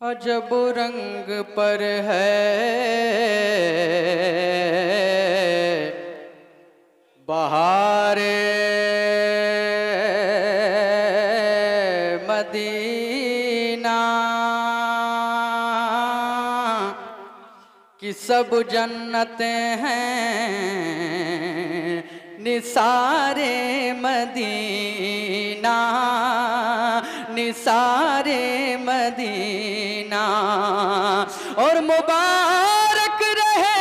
अजब रंग पर है बहारे मदीना कि सब जन्नतें हैं निसारे मदीना निसारे मदीना। और मुबारक रहे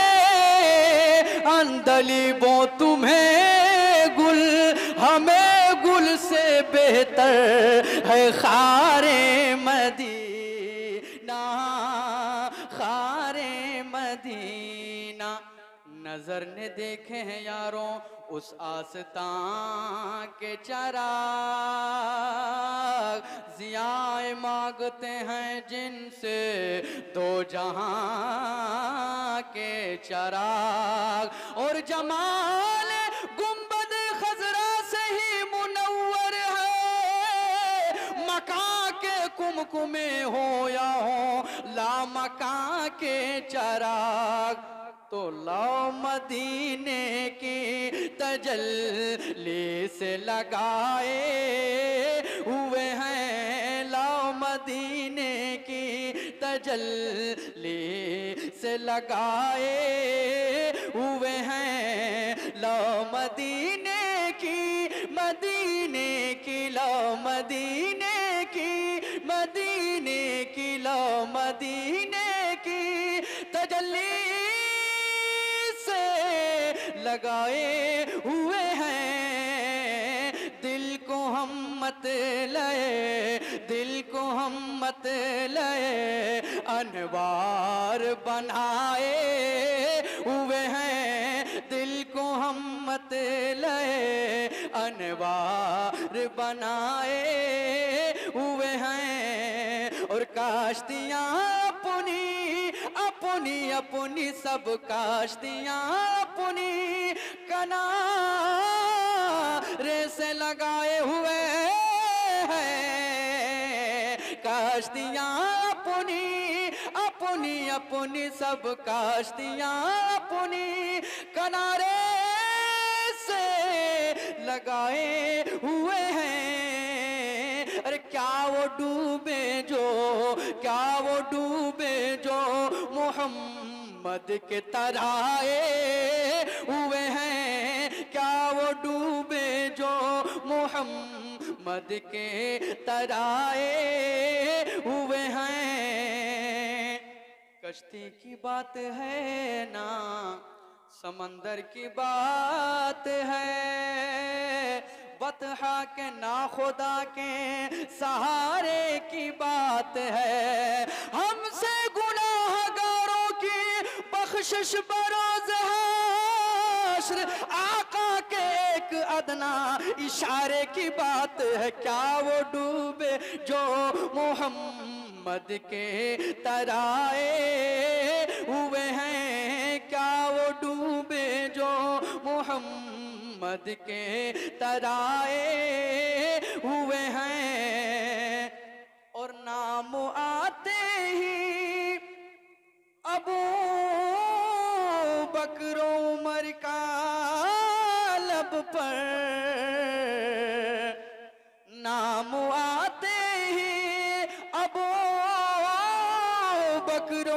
अंदलिबों तुम्हें गुल, हमें गुल से बेहतर है खारे मदीना खारे मदीना। नजर ने देखे हैं यारों उस आस्तां के चराग, ज़ियाए मांगते हैं जिनसे दो जहां के चराग। और जमाल गुंबद खजरा से ही मुनव्वर है, मकां के कुमकुमे हो या हो लामकां के चराग। तो लाओ मदीने की तजल्ली से लगाए हुए हैं, लाओ मदीने की तजल्ली से लगाए हुए हैं। लाओ मदीने की लाओ मदीने की लाओ मदीने की तजल्ली लगाए हुए हैं। दिल को हम मत लए, दिल को हम मत लए, अनवार बनाए हुए हैं। दिल को हम मत लए, अनवार बनाए हुए हैं। और काश्तियाँ अपनी अपनी सब काश्तियाँ अपनी किनारे से लगाए हुए हैं। काश्तियाँ अपनी सब काश्तियाँ अपनी किनारे से लगाए हुए हैं। अरे क्या वो डूबे जो मोहम्मद के तराए हुए हैं। क्या वो डूबे जो मोहम्मद के तराए हुए हैं। कश्ती की बात है ना समंदर की बात है, बतहा के ना खुदा के सहारे की बात है। हमसे गुनाहगारों की बख्शिश बरोज़ हश्र आका के एक अदना इशारे की बात है। क्या वो डूबे जो मोहम्मद के तराए हुए हैं। क्या वो डूबे जो मोहम्मद के तराए हुए हैं। और नाम आते ही अबू बकर उमर का लब पर, नाम आते ही अबू बकर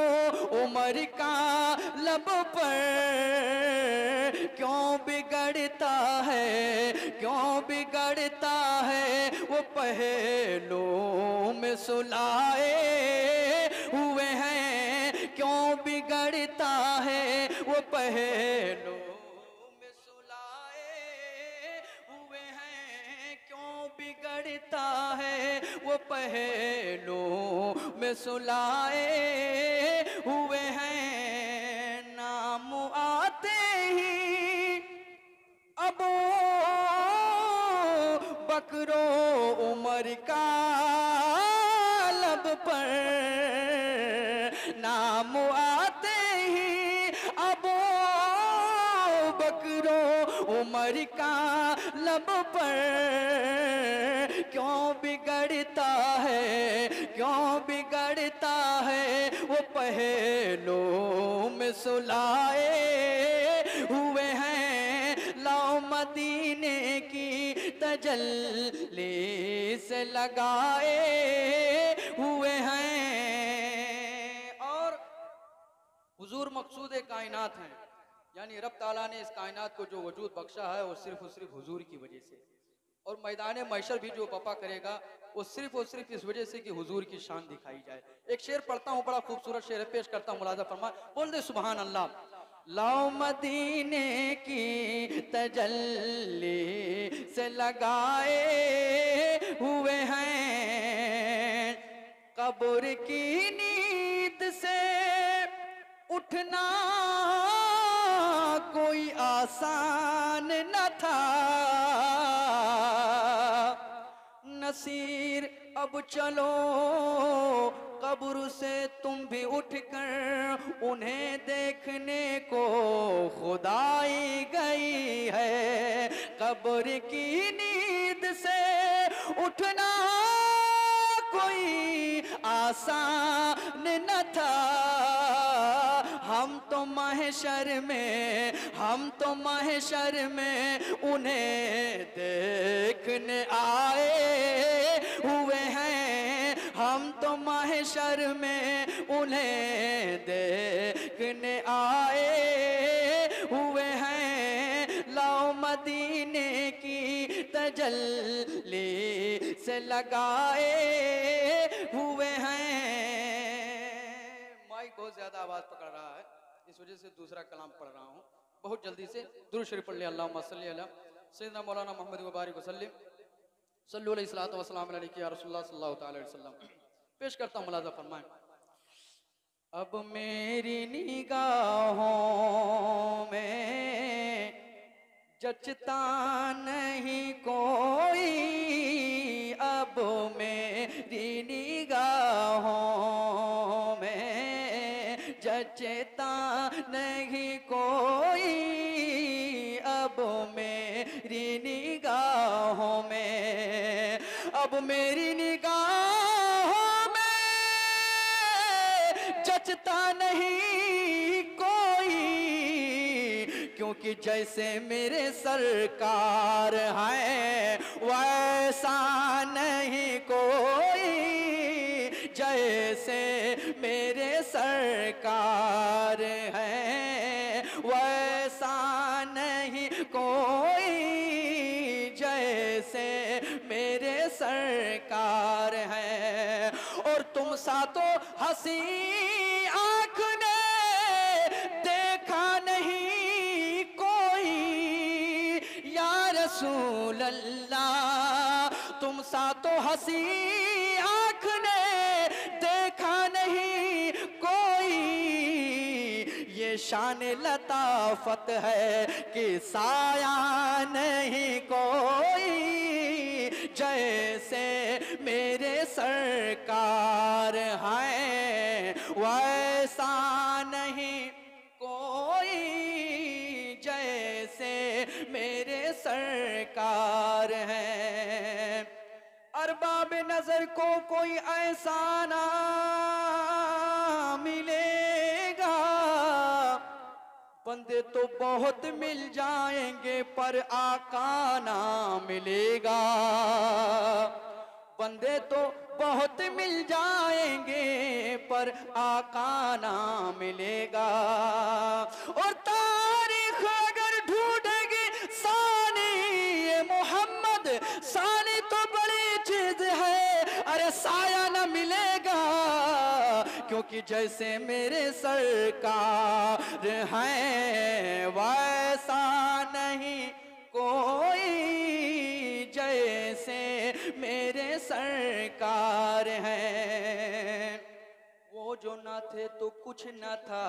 उमर का लब पर, क्यों बिगड़ता है वो पहलों में सुलाए हुए हैं। क्यों बिगड़ता है वो पहलों में सुलाए हुए हैं। क्यों बिगड़ता है वो पहलों में सुलाए हुए हैं। नाम आते ही अबू बकर उमर का लब पर, नाम आते ही अबू बकर उमर का लब पर, क्यों बिगड़ता है, क्यों बिगड़ता क्या है वो पहलों में सुलाए हुए हैं। लाओ मदीने की तजल्ली से लगाए हुए हैं। और हुजूर मकसूद कायनात हैं, यानी रब ताला ने इस कायनात को जो वजूद बख्शा है वो सिर्फ हुजूर की वजह से। और मैदान महशर भी जो बपा करेगा वो सिर्फ इस वजह से कि हुजूर की शान दिखाई जाए। एक शेर पढ़ता हूँ, बड़ा खूबसूरत शेर पेश करता हूँ, मुलाजा फरमा, बोल दे सुभान अल्लाह। लाओ मदीने की तजल्ली से लगाए हुए हैं। कब्र की नींद से उठना कोई आसान न था। नसीर अब चलो कब्र से तुम भी उठकर उन्हें देखने को खुदाई गई है। कब्र की नींद से उठना कोई आसान न था। हम तो महशर में उन्हें देखने आए हुए हैं। हम तो महशर में उन्हें देखने आए हुए हैं। लाओ मदीने की तजल्ली से लगाए हुए हैं। माइक बहुत ज्यादा आवाज पकड़ रहा है, इस वजह से दूसरा कलाम पढ़ रहा हूँ। बहुत जल्दी से दुरूद शरीफ पढ़ लिया। अल्लाहुम्मा सल्ली अला सय्यिदना मौलाना मोहम्मद व बारिक वसल्लिम सल्लु अलैहि सल्लतु वस्सलाम अलैका या रसूलुल्लाह सल्लल्लाहु तआला अलैहि वसल्लम। पेश करता हूँ, मुलाजा फरमाएं। अब मेरी निगाहों में जचता नहीं कोई। अब मेरी निगाहों में जचता नहीं कोई। अब मेरी निगाहों में, अब मेरी निगाहों में जचता नहीं कोई। क्योंकि जैसे मेरे सरकार हैं वैसा नहीं कोई। जैसे मेरे सरकार हैं वैसा नहीं कोई। जैसे मेरे सरकार हैं। और तुम सा तो हंसी आँख ने देखा नहीं कोई। या रसूल अल्लाह, तुम सा तो हंसी आँख ने देखा नहीं कोई। ये शान लताफत है कि साया नहीं कोई। जैसे मेरे सरकार हैं वैसा नहीं कोई। जैसे मेरे सरकार हैं। अरबाब नजर को कोई ऐसा ना मिलेगा। बंदे तो बहुत मिल जाएंगे पर आका ना मिलेगा। बंदे तो बहुत मिल जाएंगे पर आका ना मिलेगा। और तारीख अगर ढूंढेगी सानी ये मोहम्मद, सानी तो बड़ी चीज है, अरे साया ना मिलेगा। क्योंकि जैसे मेरे सरकार हैं वैसा नहीं कोई। जैसे मेरे सरकार हैं। वो जो ना थे तो कुछ ना था,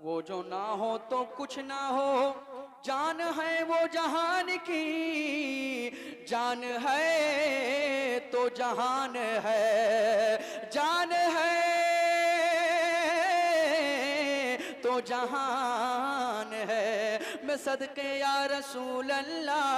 वो जो ना हो तो कुछ ना हो। जान है वो जहान की, जान है तो जहान है। जान है तो जहान है। मैं सदके या रसूल अल्लाह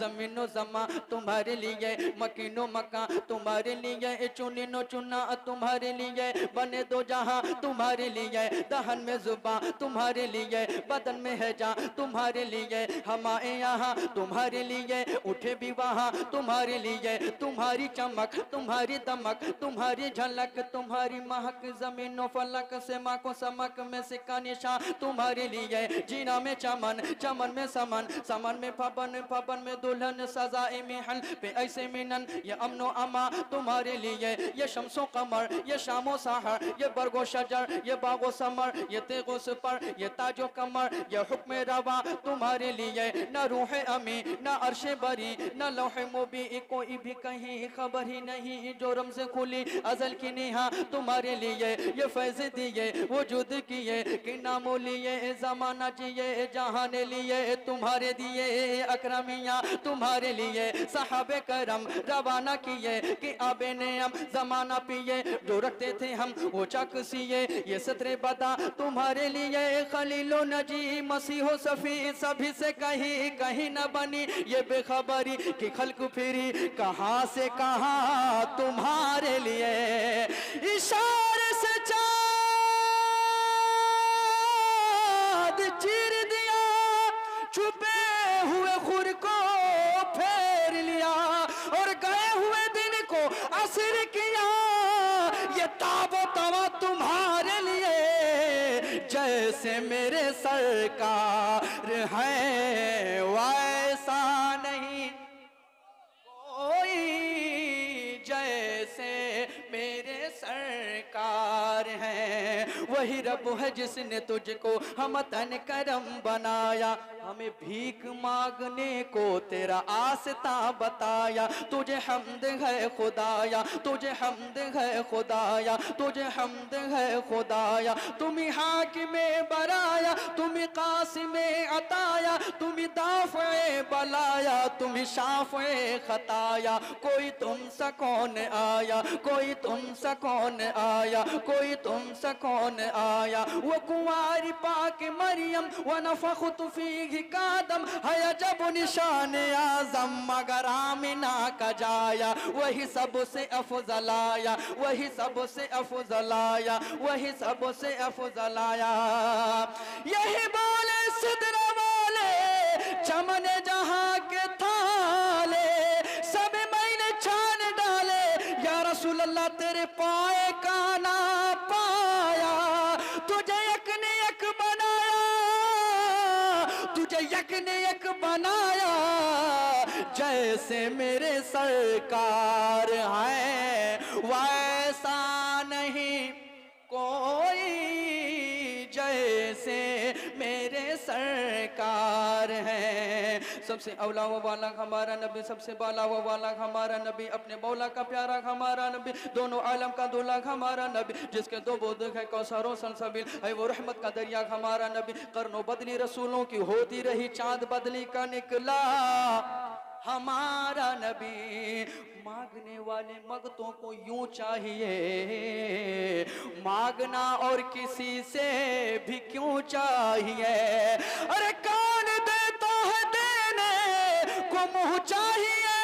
जमीनो जमा तुम्हारे लिए, मकीनो मका तुम्हारे लिए, चुनिनो चुना तुम्हारे लिए, बने दो जहां तुम्हारे लिए, दहन में जुबा तुम्हारे लिए, बदन में है जा तुम्हारे लिए, हमारे यहाँ तुम्हारे लिए, उठे भी वहाँ तुम्हारे लिए, तुम्हारी चमक तुम्हारी दमक तुम्हारी झलक तुम्हारी महक, जमीनों फलक से माँ को समक में सिक्का निशा तुम्हारे लिए, जीना में चमन चमन में समन समन में फबन फबन में दुल्हन सजाए मिहन पे ऐसे मिनन, ये अमनो अमा तुम्हारे लिए, ये शम्सो कमर ये शामो सहर, ये बरगो शजर ये बागो समर, ये तेगो पर ये ताजो कमर, ये हुक्म रवा तुम्हारे लिए, न रूह अमी न अर्शे बरी न लौहे मुबी, कोई भी कहीं खबर ही नहीं, जो रम से खुली अजल की नेहा तुम्हारे लिए, ये फैज़ दिए वजूद किए कि नामो लिए, जमाना जिए जहान लिए तुम्हारे दिए, अकरमिया तुम्हारे लिए, सहाबे करम रवाना किए कि आबे ने हम जमाना पिए, जो रखते थे हम वो चक सिए, ये सतरे बता तुम्हारे लिए, खलीलो नजी मसीहो सफी सभी से कहीं कहीं न बनी, ये बेखबरी कि खल्क फिरी कहाँ से कहाँ तुम्हारे लिए, इशारे से चाँद चीर दिया, छुपे हुए खुर को फेर लिया, और गए हुए दिन को असर किया, ये ताबो तवा तुम्हारे लिए, जैसे मेरे सरकार हैं वैसा नहीं कोई, जैसे मेरे सरकार हैं, वही रब है जिसने तुझको हम तन करम बनाया, हमें भीख मांगने को तेरा आस्ता बताया, तुझे हम्द है खुदाया तुझे हम्द है खुदाया तुझे हम्द है खुदाया, तुम्ही हाकिमे बराया तुम्ही कासिमे अताया, तुम्ही दाफ़े बलाया तुम्ही शाफ़े खताया, कोई तुम सा कौन आया कोई तुम सा कौन आया कोई तुम सा कौन आया, वो कुंवारी पाक मरियम व नफ़ख़्तु फ़ीहि कादम है जब निशान आज़म, मगर आमिना का जाया वही सबसे अफ़ज़ल आया वही सबसे अफ़ज़ल आया वही सबसे अफ़ज़ल आया, यही बोले सिदरा वाले चमन जहां के थाले, सब मैंने छान डाले, या रसूल अल्लाह तेरे पाए का ना पाया, तुझे एक ने एक बनाया तुझे एक ने एक बनाया, जैसे मेरे सरकार हैं वैसा नहीं कोई, जैसे मेरे सरकार हैं। सबसे औला व वाला हमारा नबी, सबसे बाला व वाला हमारा नबी, अपने मौला का प्यारा हमारा नबी, दोनों आलम का दूल्हा हमारा नबी, जिसके दो बोध है कौसर सलसबिल है वो रहमत का दरिया हमारा नबी, करनो बदली रसूलों की होती रही चांद बदली का निकला हमारा नबी, मांगने वाले मगतों को यूं चाहिए मांगना और किसी से भी क्यों चाहिए, अरे कौन देता है देने को मुंह चाहिए,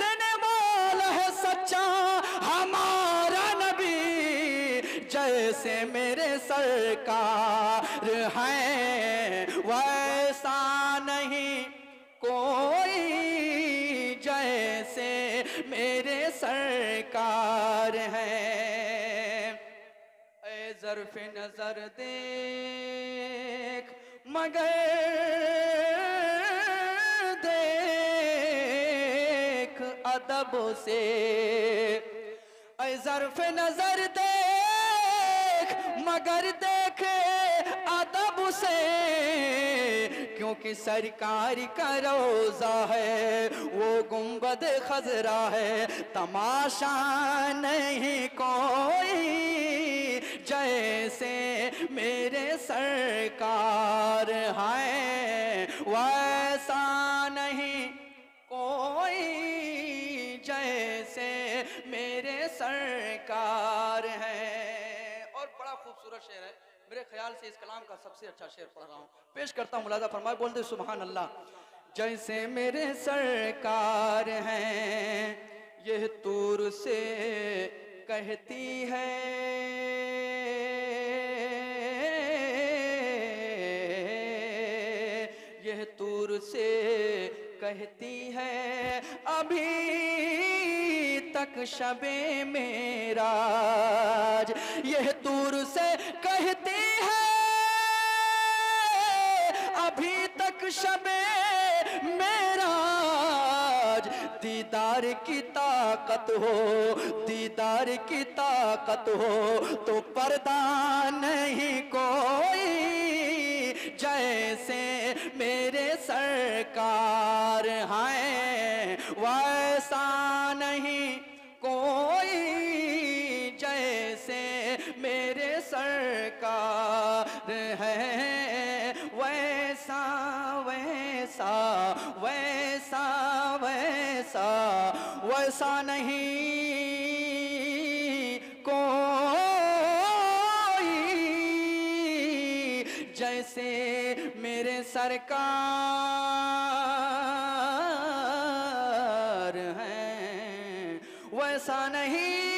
देने वाला है सच्चा हमारा नबी, जैसे मेरे सरकार हैं वैसा नहीं कोई, जैसे मेरे सरकार हैं। ऐ ज़र्फ़ नज़र देख मगर देख अदब से, ऐ ज़र्फ़ नज़र देख मगर देख अदब से, क्योंकि सरकार का रोज़ा है वो गुंबद खजरा है, तमाशा नहीं कोई, जैसे मेरे सरकार हैं वैसा नहीं कोई, जैसे मेरे सरकार हैं। और बड़ा खूबसूरत शेर है, मेरे ख्याल से इस कलाम का सबसे अच्छा शेर पढ़ रहा हूँ, पेश करता हूँ, मुलाजा फरमाए, बोल दे सुभान अल्लाह। जैसे मेरे सरकार हैं, यह तूर से कहती है, यह तूर से कहती है, अभी तक शबे मेराज, यह तूर से कहती है, अभी तक शबे मेराज, दीदार की ताकत हो, दीदार की ताकत हो तो पर्दा नहीं कोई, जैसे मेरे सरकार हैं वैसा नहीं कोई, जैसे मेरे सरकार हैं वैसा वैसा वैसा वैसा वैसा नहीं कोई, जैसे मेरे सरकार हैं वैसा नहीं